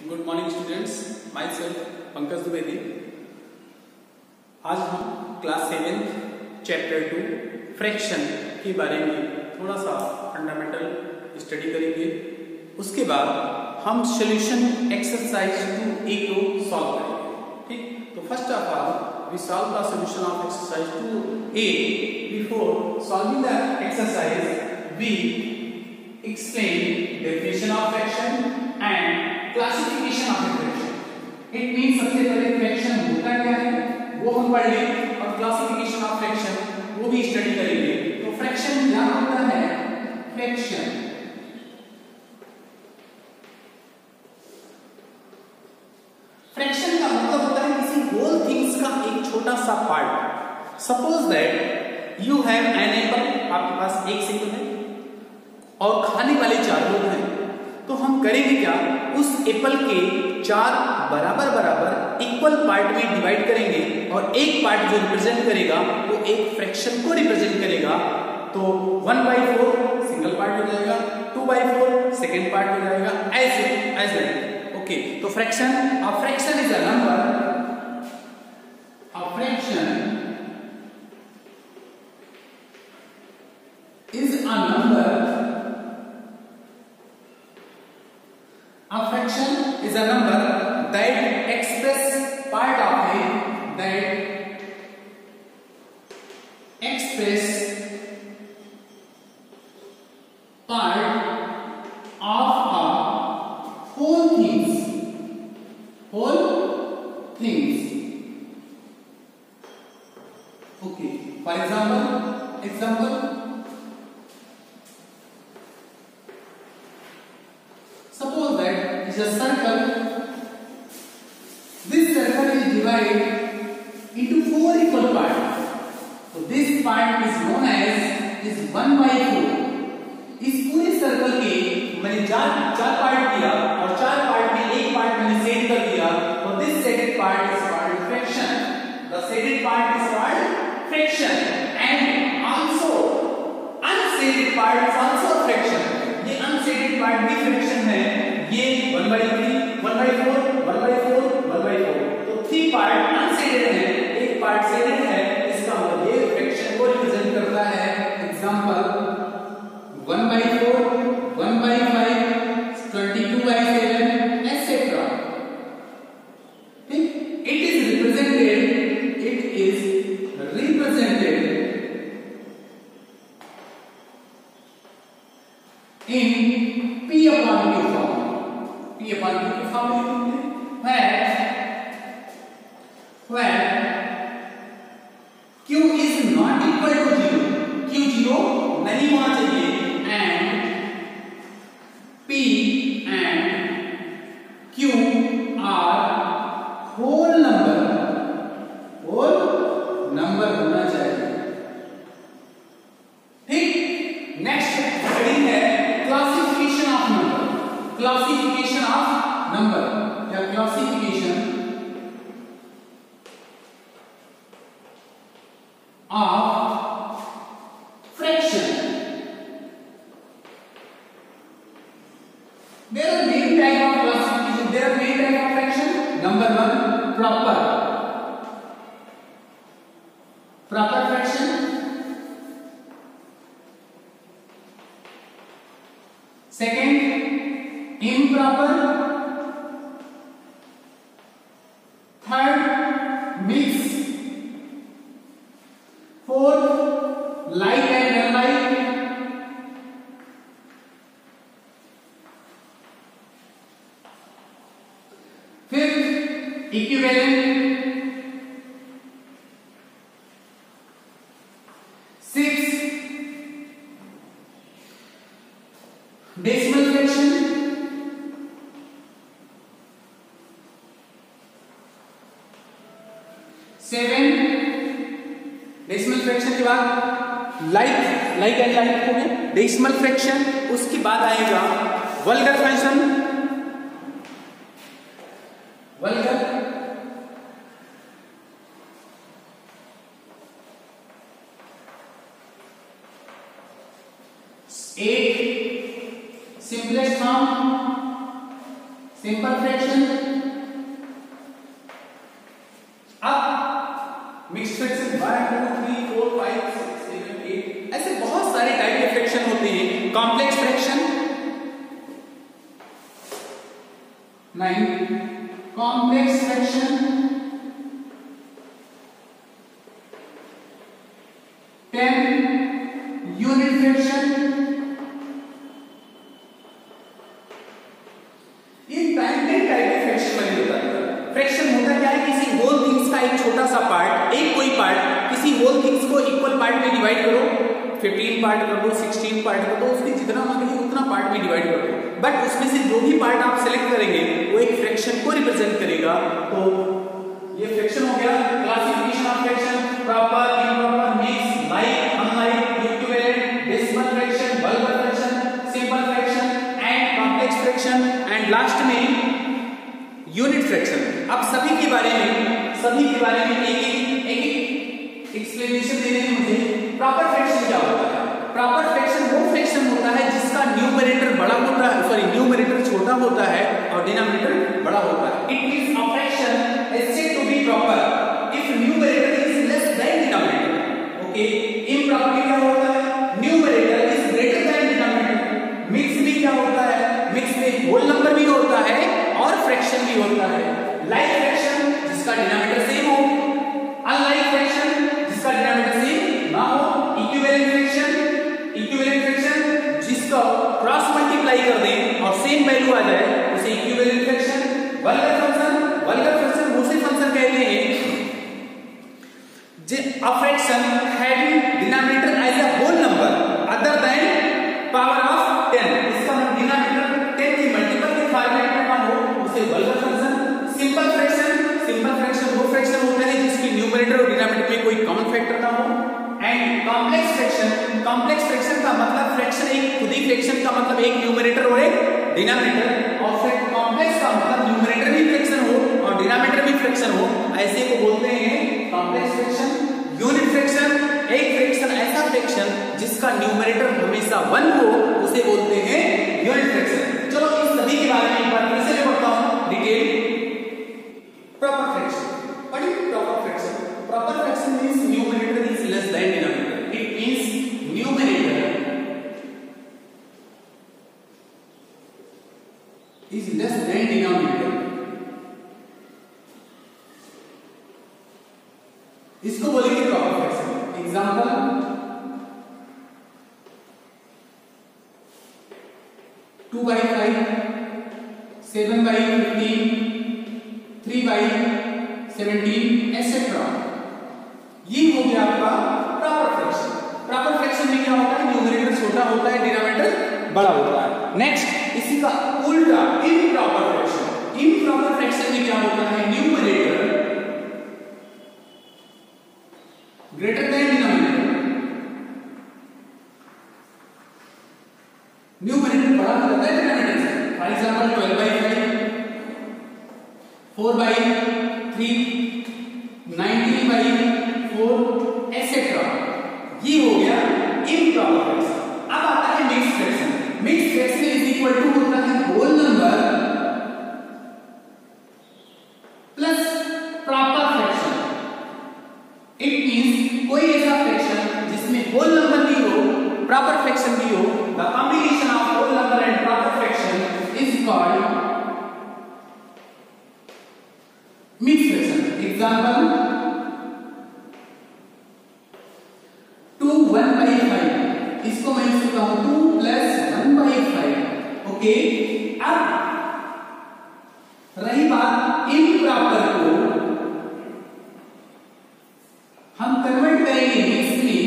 Good morning students, my self Pankaj Dwivedi. आज हम class 7 chapter 2 fraction के बारे में थोड़ा सा फंडामेंटल स्टडी करेंगे। उसके बाद हम सॉल्यूशन एक्सरसाइज 2A को सॉल्व करेंगे। ठीक, तो first of all we solve the solution of exercise 2A। Before solving the exercise we explain definition of fraction and classification of a fraction. It means सबसे पहले fraction होता क्या है वो हम पढ़ लें और classification of fraction वो भी स्टडी करेंगे। तो fraction क्या होता है? fraction का मतलब होता है किसी whole things का एक छोटा सा part. Suppose that you have an apple, आपके पास एक सेब है और खाने वाले 4 लोग हैं, तो हम करेंगे क्या, उस एप्पल के 4 बराबर इक्वल पार्ट में डिवाइड करेंगे और एक पार्ट जो रिप्रेजेंट करेगा वो एक फ्रैक्शन को रिप्रेजेंट करेगा। तो 1/4 सिंगल पार्ट हो जाएगा, 2/4 सेकेंड पार्ट हो जाएगा, एज ओके। तो fraction is a number, A fraction is a number that express part of a whole things. Okay. For example. Suppose that is a circle. This circle is divided into 4 equal parts. So this part is known as is 1/4. इस पूरे circle के मैंने चार part किया और 4 part में एक part मैंने सेड कर दिया। तो this shaded part is called fraction. The shaded part is called fraction and also unshaded part is also fraction. ये unshaded part भी फ्रैक्शन है। ये 1/3, 1/4, 1/4, 1/4। तो 3 पार्ट अनशेडेड है, एक पार्ट शेडेड है। इसका मतलब ये फ्रैक्शन को रिप्रेजेंट करता है। Example 1/4, 1/5, 22/7 etc. It is represented in P/Q form. P/Q form where Q is not equal to 0, Q 0 नहीं होना चाहिए, and P and Q are whole number होना चाहिए। ठीक, नेक्स्ट हेडिंग है क्लासिफिकेशन ऑफ नंबर या classification of fraction. There are main type of classification. There are main type of fraction. Number 1, proper fraction. Second, improper. Third, mix. Fourth, like and unlike. Fifth, equivalent. Sixth, decimal fraction. Seven, decimal fraction के बाद like and like हो गया decimal fraction. उसके बाद आएगा vulgar fraction. Vulgar 8 simplest form simple fraction. अब mix fraction 1 2 3 4 5 6 7 8 ऐसे बहुत सारे टाइप के फ्रैक्शन होते हैं। Complex fraction 9, complex fraction 10, unit fraction. ये टाइप के फ्रैक्शन बने होता है। फ्रैक्शन होता क्या है, किसी होल थिंग्स का एक छोटा सा पार्ट, एक कोई पार्ट किसी होल थिंग्स को इक्वल पार्ट में डिवाइड करो, 15 पार्ट कर दो, 16 पार्ट कर दो, उसकी जितना मांगे उतना पार्ट में डिवाइड कर दो, बट उसमें से जो भी पार्ट आप सेलेक्ट करेंगे वो एक फ्रैक्शन को रिप्रेजेंट करेगा। तो ये फ्रैक्शन हो गया। Classification of fraction, proper, improper, mix, like, unlike, equivalent, decimal fraction, vulgar fraction, simple fraction and complex fraction and last में यूनिट फ्रैक्शन। अब सभी के बारे में एक एक्सप्लेनेशन देने हैं मुझे। प्रॉपर फ्रैक्शन क्या होता है? प्रॉपर फ्रैक्शन वो फ्रैक्शन होता है जिसका न्यूमरेटर बड़ा होता है, सॉरी न्यूमरेटर छोटा होता है और डिनोमिनेटर बड़ा होता है। It means a fraction is said to be proper if numerator is less than denominator. Okay, improper क्या होता है? Numerator is greater than denominator. Mix में क्या होता है? मिक्स में होल नंबर भी होता है और फ्रैक्शन भी होता है। लाइक फ्रैक्शन जिसका डिनोमिनेटर सेम हो, अनलाइक फ्रैक्शन जिसका डिनोमिनेटर सेम ना हो, इक्विवेलेंट फ्रैक्शन जिसका क्रॉस मल्टीप्लाई कर दें और सेम वैल्यू आ जाए उसे इक्विवेलेंट फ्रैक्शन। वल्गर फ्रैक्शन उसे फंक्शन कहते हैं a fraction having denominator as a whole number other than power of 10, इसका डिनोमिनेटर 10 की मल्टीपल के फॉर्मेट में ना हो उसे वल्गर फ्रैक्शन। सिंपल फ्रैक्शन वो फ्रैक्शन होता है जिसकी न्यूमरेटर और डिनोमिनेटर में कोई कॉमन फैक्टर ना हो। एंड कॉम्प्लेक्स फ्रैक्शन का मतलब फ्रैक्शन एक खुद ही फ्रैक्शन का मतलब एक न्यूमरेटर और एक डिनोमिनेटर, और फिर कॉम्प्लेक्स का मतलब न्यूमरेटर भी फ्रैक्शन हो और डिनोमिनेटर भी फ्रैक्शन हो, ऐसे को बोलते हैं कॉम्प्लेक्स फ्रैक्शन। यूनिट फ्रैक्शन एक फ्रैक्शन ऐसा फ्रैक्शन जिसका न्यूमरेटर हमेशा 1 हो उसे बोलते हैं यूनिट फ्रैक्शन। चलो इस सभी के बारे में एक बार फिर से पढ़ता हूं detail. Proper fraction, what is proper fraction? Proper fraction means numerator is less than denominator. It means numerator is less than denominator। इसको बोलेंगे प्रॉपर फ्रैक्शन। Example 2/5, 7/15, 3/17 etcetera. ये हो गया आपका प्रॉपर फ्रैक्शन। प्रॉपर फ्रैक्शन में क्या होता है? न्यूमरेटर छोटा होता है, डिनोमिनेटर बड़ा होता है। नेक्स्ट इसी का उल्टा इम्प्रॉपर फ्रैक्शन। इम्प्रॉपर फ्रैक्शन में क्या होता है? Numerator greater than denominator, numerator बड़ा होता है डिनोमिनेटर से। For example 12/5, 4/3, 19/4 etcetera. ये हो गया इम्प्रॉपर फ्रैक्शन। अब आता है mix fraction. Mix fraction is equal to होता है whole number plus proper fraction. It means कोई ऐसा फ्रैक्शन जिसमें होल नंबर भी हो, प्रॉपर फ्रैक्शन भी हो, the combination of whole number and proper fraction is called mix fraction. Example 2 1/5, इसको मैं लिख सकता हूं 2 + 1/5। ओके, अब रही बात इम्प्रॉपर को हम कन्वर्ट करेंगे मिक्स में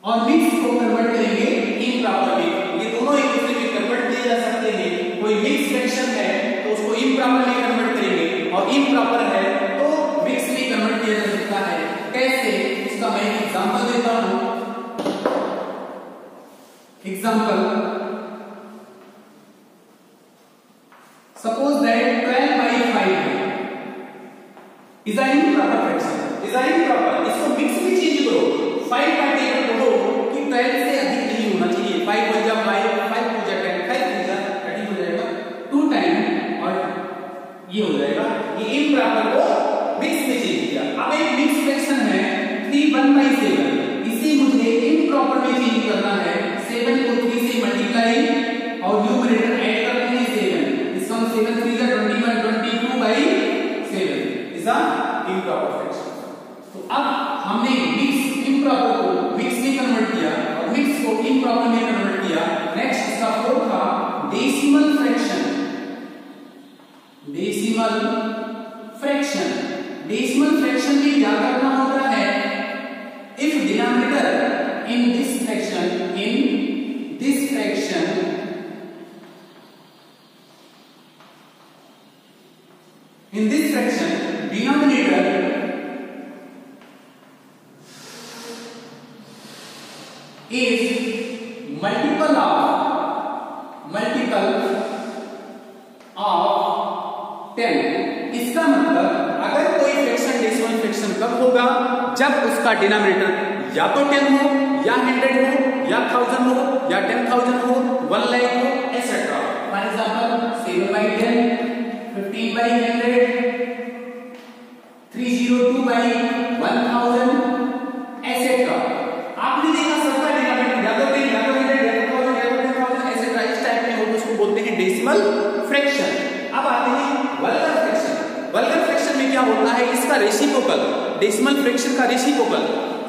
और मिक्स को कन्वर्ट करेंगे इम्प्रॉपर में। ये दोनों एक दूसरे में कन्वर्ट किए जा सकते हैं। कोई मिक्स फ्रैक्शन है तो उसको इम्प्रॉपर में कन्वर्ट करेंगे और इम्प्रॉपर है तो मिक्स में कन्वर्ट किया जा सकता है। कैसे? इसका मैं एक एग्जांपल देता हूं। Example suppose that 12/5 is a improper fraction. Is a improper, इसको मिक्स में चेंज करो। 5 का टेबल करो कि 12 से अधिक नहीं होना चाहिए। 5 हो जा 5, 5 हो जा 10, 5 हो जा 30 हो जाएगा। 2 टाइम ये हो जाएगा, ये इम्प्रॉपर को मिक्स में चेंज किया। अब एक मिक्स फ्रैक्शन है 3/7, इसे मुझे इम्प्रॉपर में चेंज करना है। 7 को 3 से मल्टीप्लाई और न्यूमरेटर ऐड कर देंगे 7, इसका 7 3 का 21, 22/7 इज अ इम्प्रॉपर फ्रैक्शन। तो अब हमने मिक्स इम्प्रॉपर को मिक्स में कन्वर्ट किया और मिक्स को इम्प्रॉपर में कन्वर्ट किया। नेक्स्ट इसका फोर्थ था decimal fraction. Decimal fraction, decimal fraction में क्या करना होता है? If denominator in this fraction denominator is multiple of 10। इसका मतलब अगर कोई फ्रैक्शन डेसिमल फ्रैक्शन कब होगा? जब उसका डिनोमिनेटर या तो 10 हो या 100 हो या 1000 हो या 10,000 हो 1 लाख हो एटसेट्रा। For example 7/10, 15/100, 302/1000 etcetera. आपने देखा सबका डिनोमिनेटर या तो 10 या तो 100 या तो 1000 या तो 10,000 एटसेट्रा इस टाइप में हो तो उसको बोलते हैं डेसिमल फ्रैक्शन। अब आते हैं वल्गर फ्रैक्शन। वल्गर फ्रैक्शन में क्या होता है? इसका रेसिप्रोकल, डेसिमल फ्रैक्शन का रेसिप्रोकल,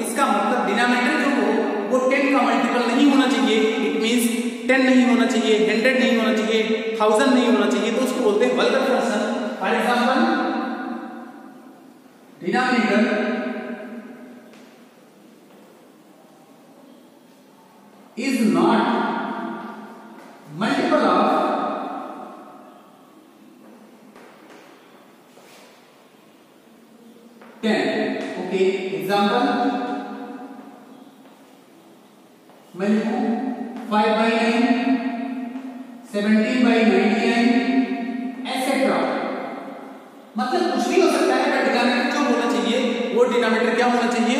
इसका मतलब डिनोमिनेटर जो हो वो 10 का मल्टीपल नहीं होना चाहिए। इट मींस 10 नहीं होना चाहिए, 100 नहीं होना चाहिए, 1000 नहीं होना चाहिए, तो उसको बोलते हैं vulgar fraction. For example denominator is not multiple of 10। Okay, example मैं लिखूं 5/9, 17/99 एटसेट्रा। मतलब कुछ भी हो सकता है, बट डिनोमिनेटर जो होना चाहिए वो डिनोमिनेटर क्या होना चाहिए?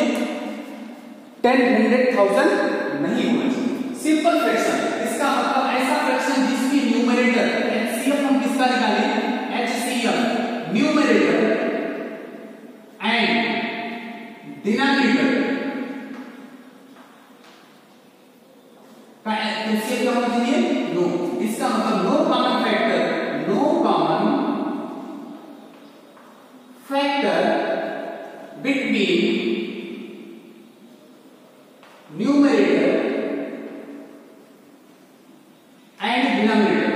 10, 100, 1000 नहीं होना चाहिए। सिंपल फ्रैक्शन, इसका मतलब ऐसा फ्रैक्शन जिसकी न्यूमरेटर एचसीएफ हम किसका निकालें? एचसीएफ न्यूमरेटर एंड डिनोमिनेटर का एचसीएफ क्या होना चाहिए? नो। इसका मतलब no common factor, no common factor between numerator and denominator.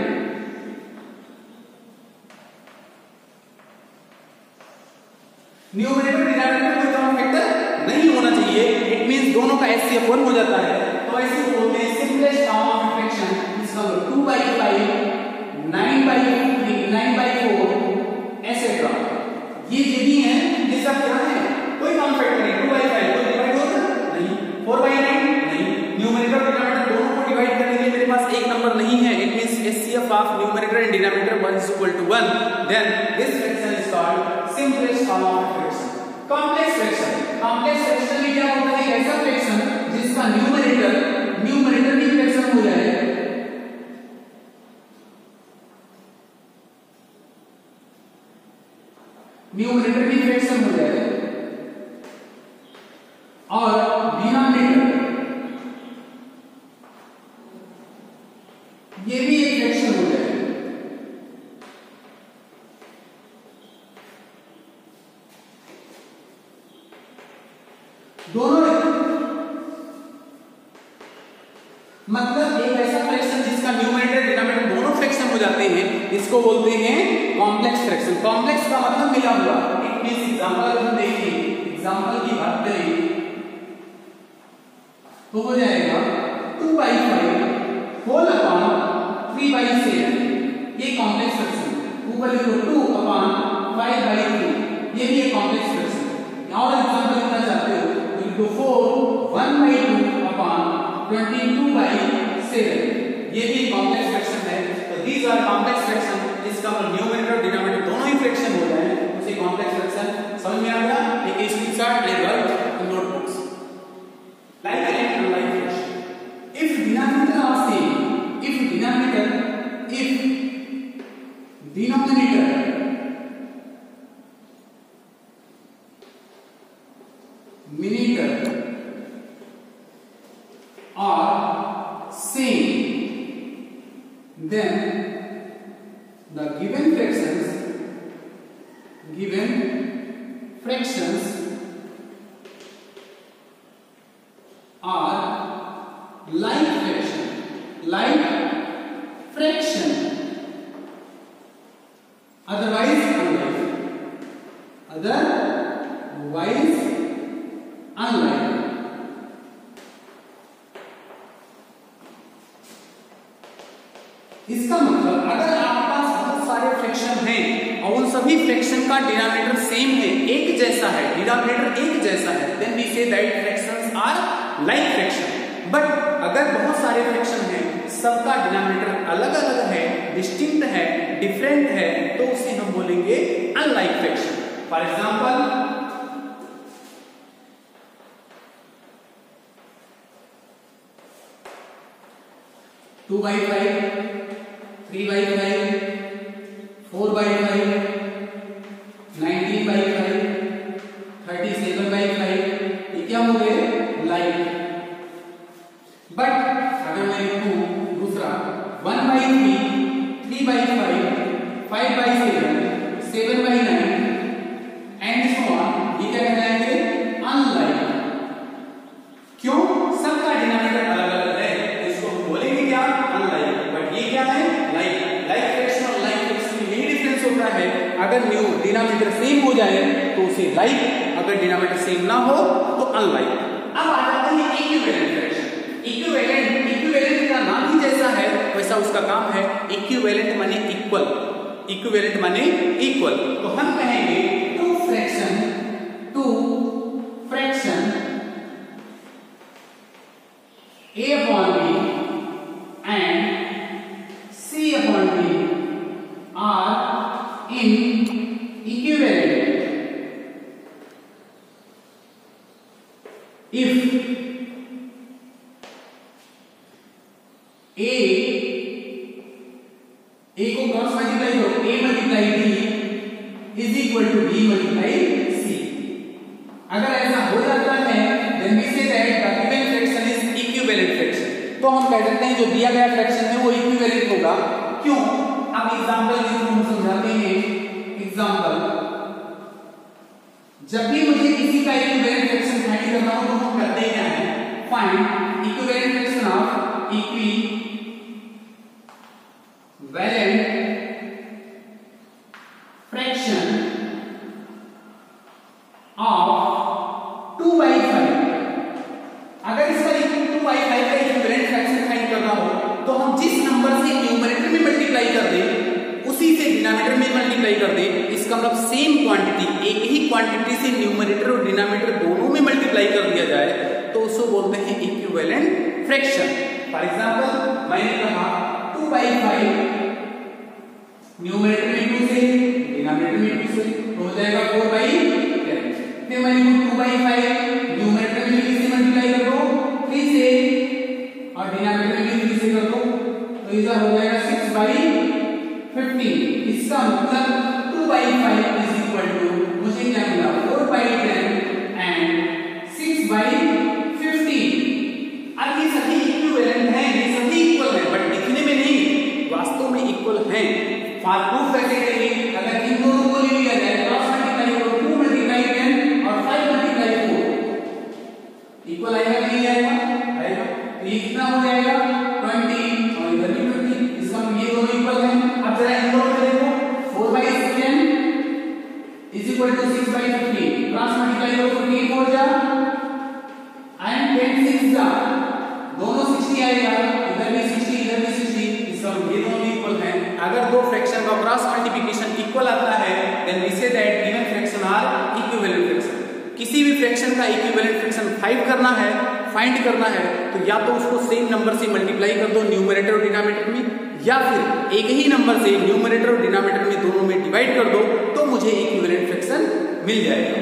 Numerator denominator कोई कॉमन फैक्टर नहीं होना चाहिए। इट मींस दोनों का एचसीएफ 1 हो जाता है, तो ऐसे बोलते हैं सिंपलेस्ट फॉर्म ऑफ फ्रैक्शन। इसका 2/5, 9/3, 9/4 एटसेट्रा। ये जो भी है ये सब क्या है? कोई कॉमन फैक्टर नहीं। 2/5 को डिवाइड होता नहीं, 4/9 नहीं। न्यूमरेटर डिनोमिनेटर दोनों को डिवाइड करने के लिए मेरे पास एक नंबर नहीं है। It means HCF of numerator and denominator 1 is equal to 1, then this fraction is called simplest form of fraction. Complex fraction, complex fraction में क्या होता है? ऐसा फ्रैक्शन जिसका न्यूमरेटर भी फ्रैक्शन हो जाए न्यूमरेटर भी फ्रैक्शन हो जाए और डिनोमिनेटर ये भी एक फ्रैक्शन हो जाए। दोनों मतलब एक ऐसा फ्रैक्शन जिसका न्यूमरेटर डिनोमिनेटर दोनों फ्रैक्शन हो जाते हैं, इसको बोलते हैं कॉम्प्लेक्स फ्रैक्शन। कॉम्प्लेक्स का मतलब मिला हुआ। इट मींस एग्जांपल हम देखिए, एग्जांपल की बात करें तो हो जाएगा 2/5 होल अपॉन 3/7। ये कॉम्प्लेक्स फ्रैक्शन। 2/5/3 ये भी एक कॉम्प्लेक्स फ्रैक्शन। और एग्जांपल लिखना चाहते हो तो 4 1/2 अपॉन 22/7 ये भी कॉम्प्लेक्स फ्रैक्शन है। तो दीज आर कॉम्प्लेक्स फ्रैक्शन। इसका न्यूमरेटर और डिनोमिनेटर दोनों ही फ्रैक्शन हो जाए उसे कॉम्प्लेक्स फ्रैक्शन। समझ में आ गया? एक स्क्रीनशॉट ले लो इन notebooks. Like and unlike fraction, if denominator are same, if denominator the given fractions are like fraction, otherwise unlike. इसका मतलब अगर आपके पास बहुत सारे फ्रैक्शन हैं और उन सभी फ्रैक्शन का डिनोमिनेटर सेम है, एक जैसा है, डिनोमिनेटर एक जैसा है, then we say that fractions are like fraction. But अगर बहुत सारे फ्रैक्शन हैं, सबका डिनोमिनेटर अलग अलग है, डिस्टिंक्ट है, डिफरेंट है, तो उसे हम बोलेंगे अनलाइक फ्रैक्शन। फॉर एग्जांपल 2/5, 3/5, 4/5, 19/5, 37/5, ये क्या हो गए? लाइक। बट अगर मैं लिखूं दूसरा 1/3, 3/5, 5/7, 7/9 एंड सो ऑन, ये क्या कहलाएंगे? अनलाइक। क्यों? सबका डिनोमिनेटर अलग अलग है, इसको हम बोलेंगे क्या? अनलाइक। बट ये क्या है? लाइक। लाइक फ्रैक्शन और लाइक फ्रैक्शन में यही डिफरेंस होता है, अगर डिनोमिनेटर सेम हो जाए तो उसे लाइक, अगर डिनोमिनेटर सेम ना हो तो अनलाइक। अब आ जाते हैं इक्विवेलेंट फ्रैक्शन। इक्विवेलेंट का नाम ही जैसा है वैसा उसका काम है। इक्विवेलेंट माने इक्वल, इक्विवेलेंट माने इक्वल। तो हम कहेंगे two fraction A upon B and C upon D are in equivalent if A को क्रॉस मल्टीप्लाई करो, A multiply B is equal to B multiply C। अगर ऐसा हो जाता है then we say that the given fraction is equivalent fraction. तो हम कह सकते हैं जो दिया गया फ्रैक्शन है वो इक्विवेलेंट होगा। क्यों? अब एग्जांपल के थ्रू हम समझाते हैं। एग्जांपल, जब भी मुझे किसी का इक्विवेलेंट फ्रैक्शन फाइंड करना हो तो हम करते क्या है? Find equivalent fraction of equivalent fraction of 2/5। अगर इसका 2/5 का इक्विवेलेंट फ्रैक्शन फाइंड करना हो तो हम जिस नंबर से न्यूमरेटर में मल्टीप्लाई कर दें उसी से डिनोमिनेटर में मल्टीप्लाई कर दें। इसका मतलब सेम क्वांटिटी, एक ही क्वांटिटी से न्यूमरेटर और डिनोमिनेटर दोनों में मल्टीप्लाई कर दिया जाए तो उसको बोलते हैं इक्विवेलेंट फ्रैक्शन। फॉर एग्जांपल मैंने कहा 2/5 न्यूमरेटर में 2 से, डिनोमिनेटर में 2 से, तो हो जाएगा 4/10। फिर मैं लिखूं 2/5 न्यूमरेटर में 3 से मल्टीप्लाई कर दो, 3 से, और डिनोमिनेटर में 3 से कर दो, तो इसका हो जाएगा 6/15। इसका मतलब 2/5 इज इक्वल टू, मुझे क्या मिला? 4/10 एंड 6/15। अब ये सभी इक्विवेलेंट हैं, ये सभी इक्वल हैं, बट दिखने में नहीं, वास्तव में इक्वल हैं। फॉर प्रूफ कैसे करेंगे? अगर इन दोनों को ले लिया जाए, क्रॉस मल्टीप्लाई करो, 2 × 10 और 5 × 4, इक्वल आएगा नहीं आएगा? आएगा। तो ये कितना हो जाएगा? 20 और इधर भी 20। इसका मतलब ये दोनों इक्वल हैं। अब जरा इन दोनों में देखो, 4/10 is equal to 6/15, cross multiply करो, 15 4 जा एंड 10 6 जा, दोनों 60 आएगा, इधर भी 60 इधर भी 60। इसका मतलब ये दोनों इक्वल हैं। अगर दो फ्रैक्शन का क्रॉस मल्टीप्लिकेशन इक्वल आता है then we say that given fraction are equivalent fraction. किसी भी फ्रैक्शन का इक्विवेलेंट फ्रैक्शन फाइंड करना है तो या तो उसको सेम नंबर से मल्टीप्लाई कर दो न्यूमरेटर और डिनोमिनेटर में, या फिर एक ही नंबर से न्यूमरेटर और डिनोमिनेटर में दोनों में डिवाइड कर दो, तो मुझे इक्विवेलेंट फ्रैक्शन मिल जाएगा।